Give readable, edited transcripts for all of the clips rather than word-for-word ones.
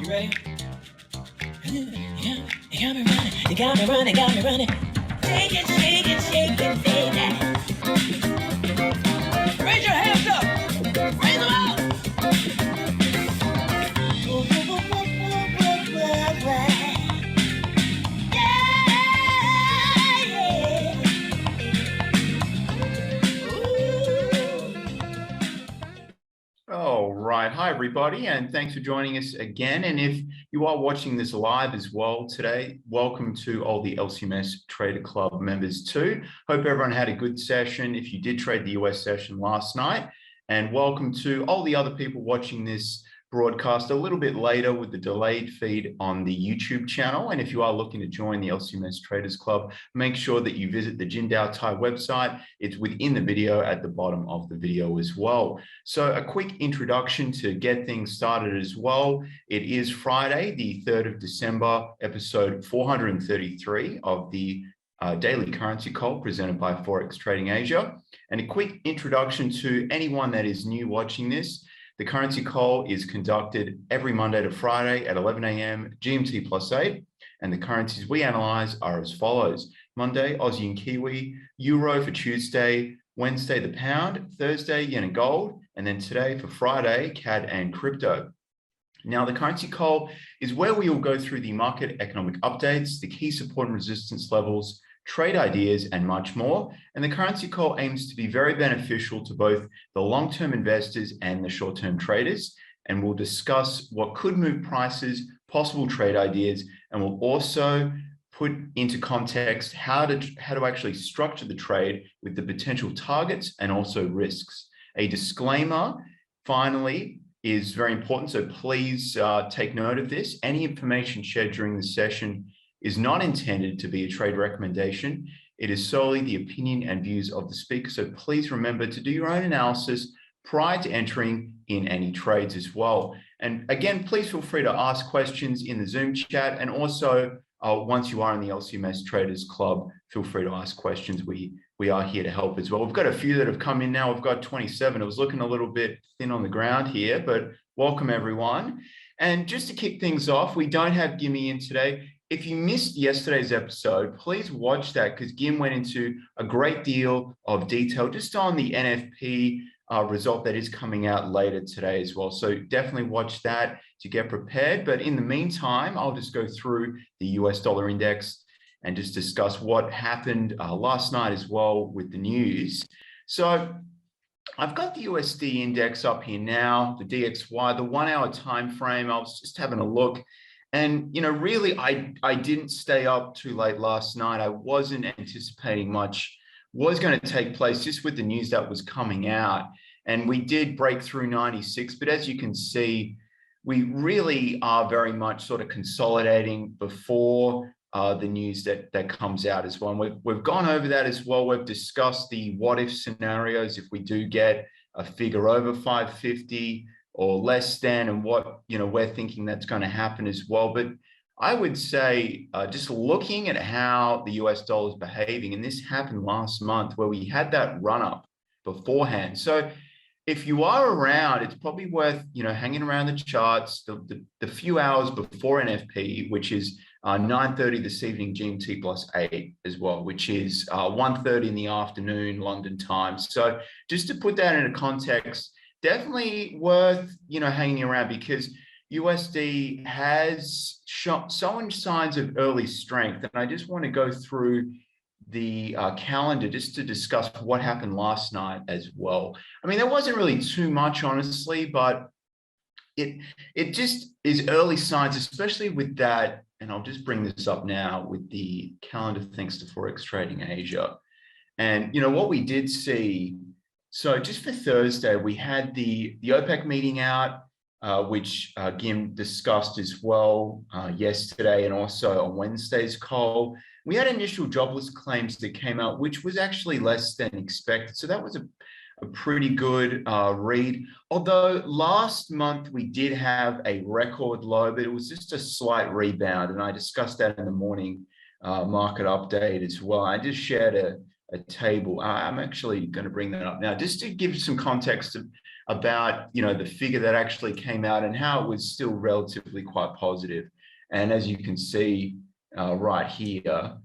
You ready? Yeah, you got me running, you got me running, got me running. Shake it, shake it, shake it, baby. Raise your hands up, raise them out. All right. Hi, everybody, and thanks for joining us again. And if you are watching this live as well today, welcome to all the LCMS Trader Club members too. Hope everyone had a good session if you did trade the US session last night. And welcome to all the other people watching this broadcast a little bit later with the delayed feed on the YouTube channel. And if you are looking to join the LCMS Traders Club, make sure that you visit the Jindao Tai website. It's within the video at the bottom of the video as well. So a quick introduction to get things started as well. It is Friday, the 3rd of December, episode 433 of the Daily Currency Call presented by Forex Trading Asia. And a quick introduction to anyone that is new watching this. The currency call is conducted every Monday to Friday at 11 a.m. GMT +8, and the currencies we analyze are as follows. Monday, Aussie and Kiwi, Euro for Tuesday, Wednesday, the pound, Thursday, yen and gold, and then today for Friday, CAD and crypto. Now, the currency call is where we will go through the market economic updates, the key support and resistance levels, trade ideas, and much more. And the currency call aims to be very beneficial to both the long-term investors and the short-term traders. And we'll discuss what could move prices, possible trade ideas, and we'll also put into context how to actually structure the trade with the potential targets and also risks. A disclaimer, finally, is very important. So please take note of this. Any information shared during the session is not intended to be a trade recommendation. It is solely the opinion and views of the speaker. So please remember to do your own analysis prior to entering in any trades as well. And again, please feel free to ask questions in the Zoom chat. And also, once you are in the LCMS Traders Club, feel free to ask questions. We are here to help as well. We've got a few that have come in now. We've got 27. It was looking a little bit thin on the ground here, but welcome everyone. And just to kick things off, we don't have Gimme in today. If you missed yesterday's episode, please watch that because Gim went into a great deal of detail just on the NFP result that is coming out later today as well. So definitely watch that to get prepared. But in the meantime, I'll just go through the US dollar index and just discuss what happened last night as well with the news. So I've got the USD index up here now, the DXY, the 1 hour time frame. I was just having a look. And, you know, really, I didn't stay up too late last night. I wasn't anticipating much was going to take place just with the news that was coming out. And we did break through 96. But as you can see, we really are very much sort of consolidating before the news that comes out as well. And we've gone over that as well. We've discussed the what if scenarios if we do get a figure over 550 or less than, and what, you know, we're thinking that's going to happen as well. But I would say just looking at how the US dollar is behaving, and this happened last month where we had that run up beforehand. So if you are around, it's probably worth, you know, hanging around the charts the few hours before NFP, which is 9:30 this evening GMT +8 as well, which is 1:30 in the afternoon London time. So just to put that into context, definitely worth, you know, hanging around because USD has shown signs of early strength. And I just want to go through the calendar just to discuss what happened last night as well. I mean, there wasn't really too much, honestly, but it just is early signs, especially with that. And I'll just bring this up now with the calendar, thanks to Forex Trading Asia. And, you know, what we did see, so just for Thursday, we had the OPEC meeting out, which Gim discussed as well yesterday and also on Wednesday's call. We had initial jobless claims that came out, which was actually less than expected. So that was a pretty good read. Although last month we did have a record low, but it was just a slight rebound. And I discussed that in the morning market update as well. I just shared a table. I'm actually going to bring that up now, just to give some context about, the figure that actually came out and how it was still relatively quite positive. And as you can see right here,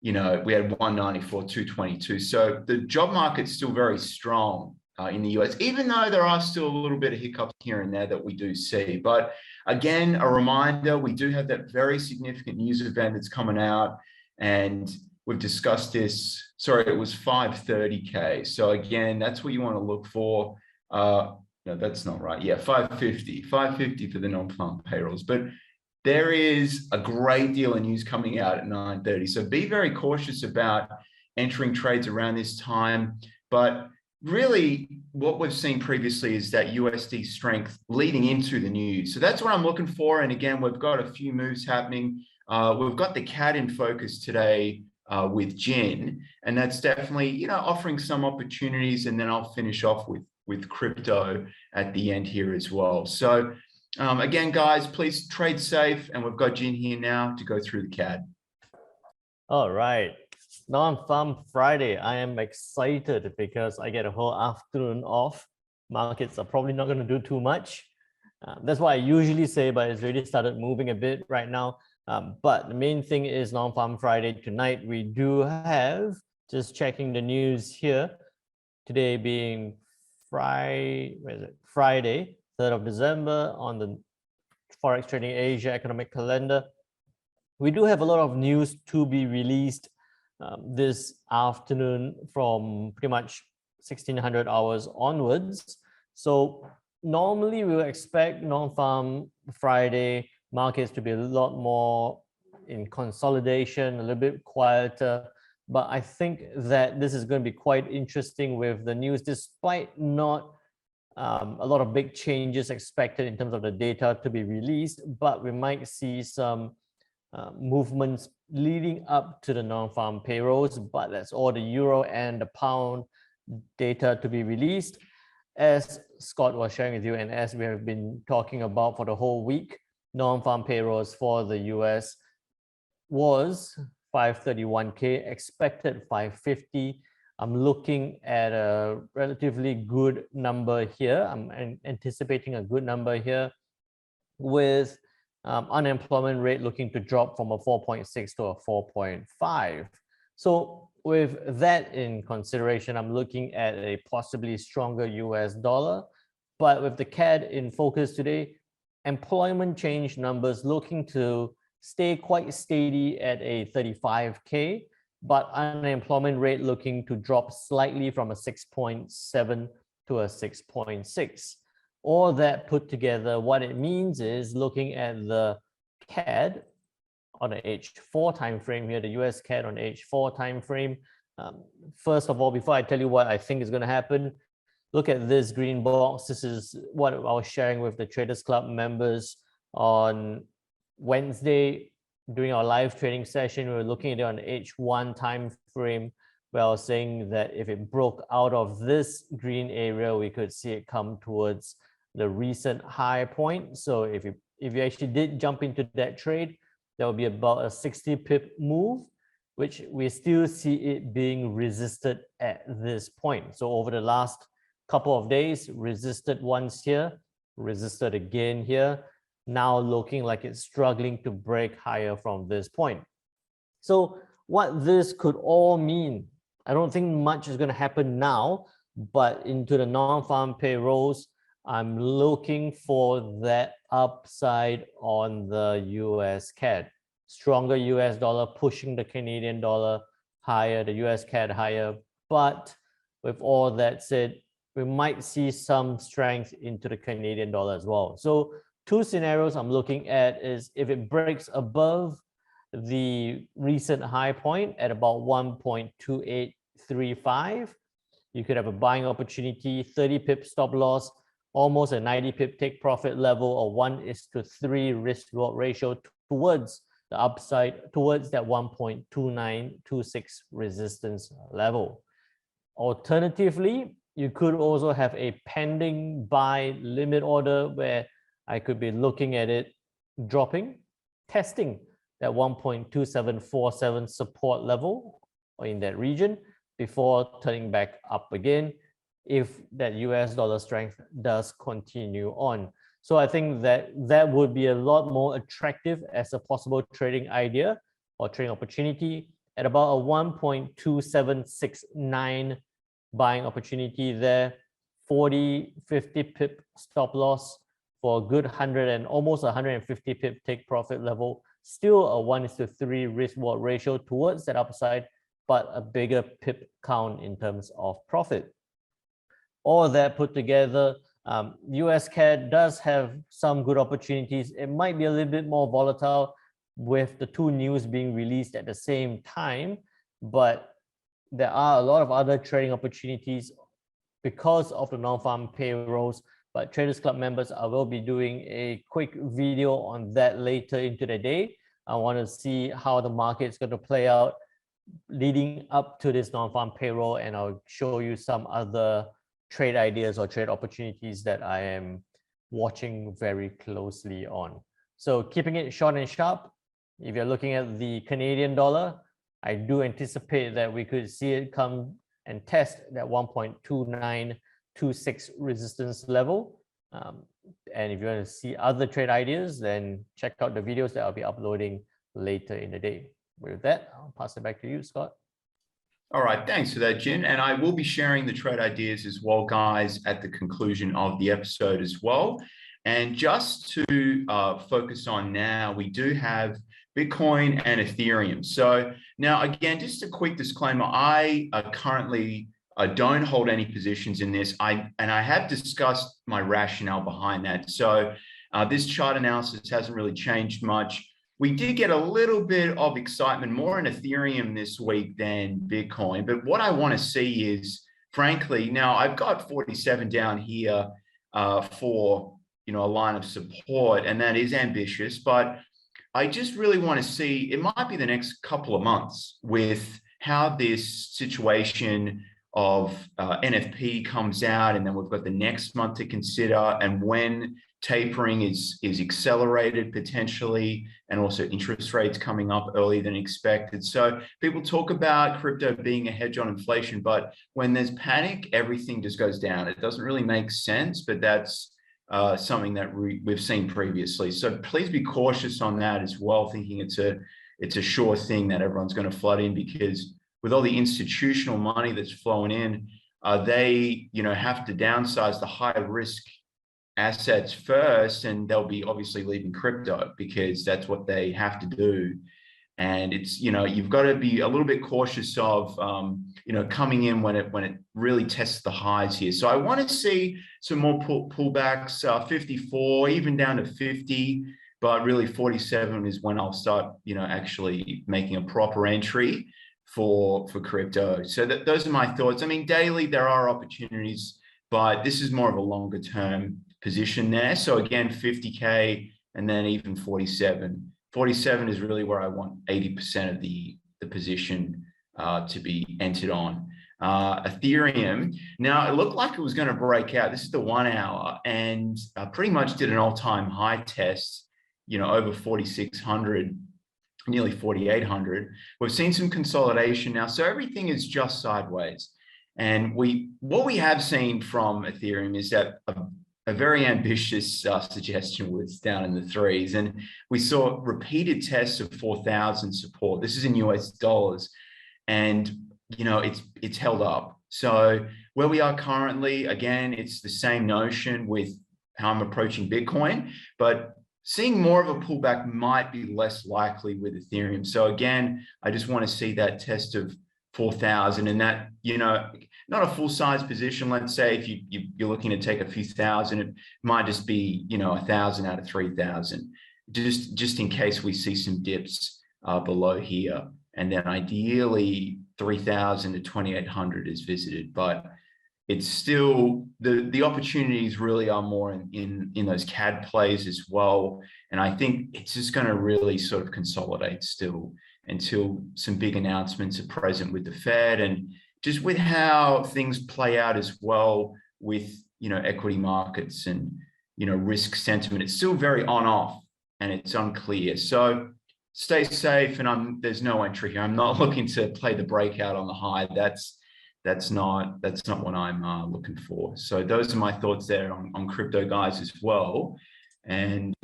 we had 194, 222. So the job market's still very strong in the US, even though there are still a little bit of hiccups here and there that we do see. But again, a reminder, we do have that very significant news event that's coming out, and we've discussed this. Sorry, it was 530K. So again, that's what you want to look for. No, that's not right. Yeah, 550 for the non-farm payrolls. But there is a great deal of news coming out at 9:30. So be very cautious about entering trades around this time. But really, what we've seen previously is that USD strength leading into the news. So that's what I'm looking for. And again, we've got a few moves happening. We've got the CAD in focus today with Jin, and that's definitely, offering some opportunities. And then I'll finish off with crypto at the end here as well. So again, guys, please trade safe. And we've got Jin here now to go through the CAD. All right. Non-farm Friday. I am excited because I get a whole afternoon off. Markets are probably not going to do too much. That's what I usually say, but it's already started moving a bit right now. But the main thing is non-farm Friday tonight. We do have, just checking the news here, today being Friday, 3rd of December on the Forex Trading Asia economic calendar. We do have a lot of news to be released this afternoon from pretty much 1600 hours onwards. So normally we would expect non-farm Friday markets to be a lot more in consolidation, a little bit quieter. But I think that this is going to be quite interesting with the news, despite not a lot of big changes expected in terms of the data to be released, but we might see some movements leading up to the non-farm payrolls, but that's all the euro and the pound data to be released. As Scott was sharing with you, and as we have been talking about for the whole week, non-farm payrolls for the US was 531K, expected 550. I'm looking at a relatively good number here. I'm anticipating a good number here with unemployment rate looking to drop from a 4.6 to a 4.5. So with that in consideration, I'm looking at a possibly stronger US dollar. But with the CAD in focus today, employment change numbers looking to stay quite steady at a 35K, but unemployment rate looking to drop slightly from a 6.7 to a 6.6. All that put together, what it means is looking at the CAD on the H4 time frame here, the US CAD on H4 time frame. First of all, before I tell you what I think is going to happen, look at this green box. This is what I was sharing with the Traders Club members on Wednesday during our live trading session. We were looking at it on H1 time frame, where I was saying that if it broke out of this green area, we could see it come towards the recent high point. So if you actually did jump into that trade, that would be about a 60 pip move, which we still see it being resisted at this point. So over the last couple of days, resisted once here, resisted again here, now looking like it's struggling to break higher from this point. So what this could all mean, I don't think much is going to happen now, but into the non-farm payrolls, I'm looking for that upside on the US CAD. Stronger US dollar pushing the Canadian dollar higher, the US CAD higher. But with all that said, we might see some strength into the Canadian dollar as well. So two scenarios I'm looking at is if it breaks above the recent high point at about 1.2835, you could have a buying opportunity, 30 pip stop loss, almost a 90 pip take profit level, or 1:3 risk reward ratio towards the upside, towards that 1.2926 resistance level. Alternatively, you could also have a pending buy limit order where I could be looking at it dropping, testing that 1.2747 support level or in that region before turning back up again. if that US dollar strength does continue on. So I think that that would be a lot more attractive as a possible trading idea or trading opportunity at about a 1.2769 buying opportunity there, 40, 50 pip stop loss for a good 100 and almost 150 pip take profit level. Still a 1:3 risk reward ratio towards that upside, but a bigger pip count in terms of profit. All that put together, US CAD does have some good opportunities. It might be a little bit more volatile with the two news being released at the same time, but there are a lot of other trading opportunities because of the non-farm payrolls. But Traders Club members, I will be doing a quick video on that later into the day. I want to see how the market is going to play out leading up to this non-farm payroll, and I'll show you some other trade ideas or trade opportunities that I am watching very closely on. So keeping it short and sharp, if you're looking at the Canadian dollar, I do anticipate that we could see it come and test that 1.2926 resistance level. And if you want to see other trade ideas, then check out the videos that I'll be uploading later in the day. With that, I'll pass it back to you, Scott. All right, thanks for that, Jin. And I will be sharing the trade ideas as well, guys, at the conclusion of the episode as well. And just to focus on now, we do have Bitcoin and Ethereum. So now, again, just a quick disclaimer, I currently don't hold any positions in this. I have discussed my rationale behind that. So this chart analysis hasn't really changed much. We did get a little bit of excitement more in Ethereum this week than Bitcoin. But what I want to see is, frankly, now I've got 47 down here for a line of support, and that is ambitious. But I just really want to see, it might be the next couple of months with how this situation of NFP comes out, and then we've got the next month to consider, and when tapering is accelerated potentially, and also interest rates coming up earlier than expected. So people talk about crypto being a hedge on inflation, but when there's panic, everything just goes down. It doesn't really make sense, but that's something that we've seen previously. So please be cautious on that as well, thinking it's a sure thing that everyone's going to flood in, because with all the institutional money that's flowing in, they have to downsize the high risk assets first, and they'll be obviously leaving crypto because that's what they have to do. And it's, you've got to be a little bit cautious of, coming in when it really tests the highs here. So I want to see some more pullbacks, 54, even down to 50, but really 47 is when I'll start, actually making a proper entry for crypto. So those are my thoughts. I mean, daily there are opportunities, but this is more of a longer term position there. So again, 50K and then even 47. 47 is really where I want 80% of the position to be entered on. Ethereum, now it looked like it was going to break out. This is the 1 hour, and pretty much did an all-time high test, over 4,600, nearly 4,800. We've seen some consolidation now, so everything is just sideways. And what we have seen from Ethereum is that a very ambitious suggestion was down in the threes, and we saw repeated tests of 4,000 support. This is in US dollars, and it's held up. So where we are currently, again, it's the same notion with how I'm approaching Bitcoin, but seeing more of a pullback might be less likely with Ethereum. So again, I just want to see that test of 4,000, and that, not a full size position. Let's say if you're looking to take a few thousand, it might just be, 1,000 out of 3,000, just in case we see some dips below here. And then ideally 3,000 to 2,800 is visited, but it's still, the opportunities really are more in those CAD plays as well. And I think it's just going to really sort of consolidate still until some big announcements are present with the Fed, and just with how things play out as well with, equity markets and, risk sentiment. It's still very on off and it's unclear. So stay safe, and there's no entry here. I'm not looking to play the breakout on the high. That's that's not what I'm looking for. So those are my thoughts there on crypto, guys, as well. And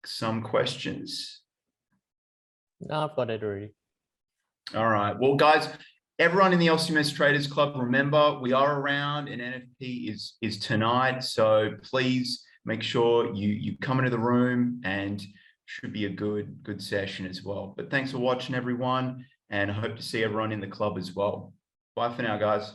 some questions. No, I've got it already. All right. Well, guys, everyone in the LCMS Traders Club, remember, we are around and NFP is tonight. So please make sure you come into the room, and should be a good session as well. But thanks for watching, everyone, and I hope to see everyone in the club as well. Bye for now, guys.